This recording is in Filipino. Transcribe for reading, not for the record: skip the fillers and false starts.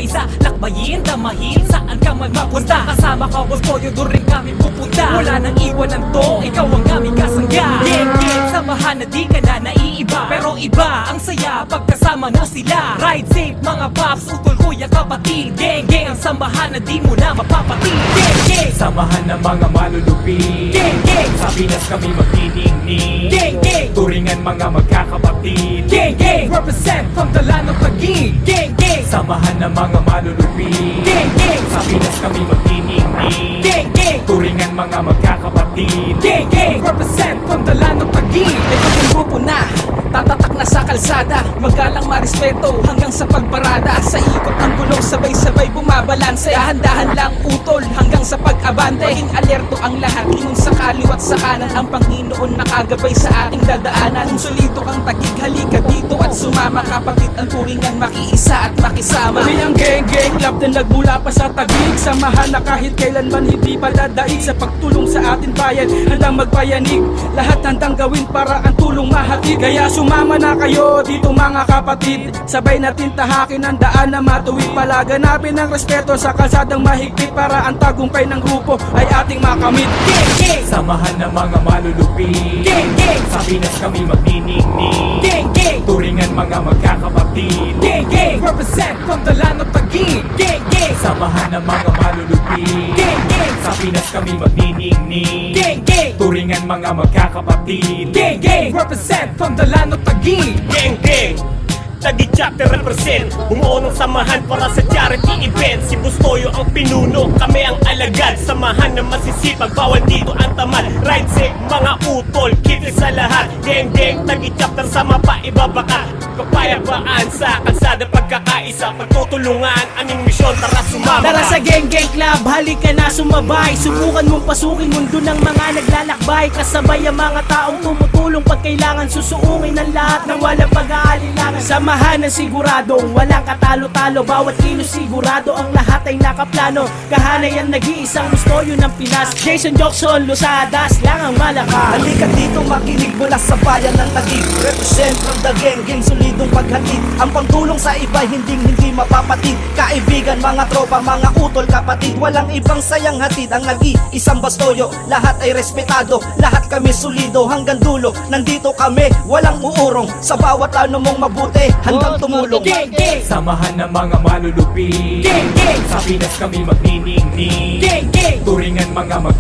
magkaisa, lakbayin, damahin, saan ka man mapunta. Kasama ka, boss Toyo, doon rin kami pupunta. Wala nang iwanan to, ikaw ang aming kasangga. Yeah, samahan na di ka na naiiba, pero iba ang saya pagkasama mo sila. Ride safe mga paps, utol kuya kapatid. Gang, ang samahan na di mo na mapapatid. Gang, Samahan ng mga malulupi. gang, Sa Pinas kami magniningning. gang, Turingan mga magkakapatid. gang, represent from Dalano Taguig. Gang, Samahan ng mga malulupi. gang, Sa Pinas kami magniningning. gang, Turingan mga magkakapatid. gang, represent from Dalano Taguig. Ito yung grupo na tatatak na sa kalsada, magalang marespeto hanggang sa pagparada. Sa ikot ng gulong sabay-sabay bumabalanse, dahan-dahan lang utol hanggang sa pag-abante. Maging alerto ang lahat, lingon sa kaliwat sa kanan. Ang Panginoon nakagabay sa ating dadaanan. Kung solito kang Taguig, halika dito at sumama. Kapatid ang turingan, makiisa at makisama. Kami ang gang club na nagmula pa sa Taguig. Samahan na kahit kailanman hindi padadaig. Sa pagtulong sa ating bayan, handang magpayanig. Lahat handang gawin para ang tulong mahatid. Kaya sumama na kayo dito mga kapatid. Sabay natin tahakin ang daan na matuwid. Palaganapin ang respeto sa kalsadang mahigpit, para ang tagumpay ng grupo ay ating makamit. Samahan ng mga malulupi. Sa Pinas kami magniningning. Turingan mga magkakapatid. Gang, represent from Dalano Taguig. Gang, Samahan ng mga malulupi. Sa Pinas kami magniningning. Turingan mga magkakapatid. gang, represent from Dalano Taguig. Gang, Taguig chapter represent. Bumuo ng samahan para sa charity event. Si Bustoyo ang pinuno, kami ang alagad. Samahan na masisipag, bawal dito ang tamad. Ride safe, mga utol, kit sa lahat. Gang, Taguig chapter sama pa ibabaka. Kapayapaan sa kalsada, pagkakaisa, pagtutulungan, aming misyon, tara sumama. Tara sa gang club, halika na sumabay. Subukan mong pasukin mundo ng mga naglalakbay. Kasabay ang mga taong tumutulong pag kailangan. Susuungin ang lahat ng walang pag-aalinlangan. Samahan ng siguradong walang katalo-talo. Bawat kilos sigurado, ang lahat ay nakaplano. Kahanay ang nag-iisang Bustoyo ng Pinas. Jason Jockson, Lusadas lang ang malakas. Halika dito makinig mula sa bayan ng Taguig. Represent from the gang, solidong paghatid. Ang pagtulong sa iba hindi mapapatid. Kaibigan, mga tropa, mga utol, kapatid. Walang ibang sayang hatid ang nag-iisang Bustoyo. Lahat ay respetado, lahat kami solido. Hanggang dulo, nandito kami, walang uurong. Sa bawat ano mong mabuti, handang tumulong. Samahan ng mga malulupi. Sa Pinas kami magniningning. Turingan mga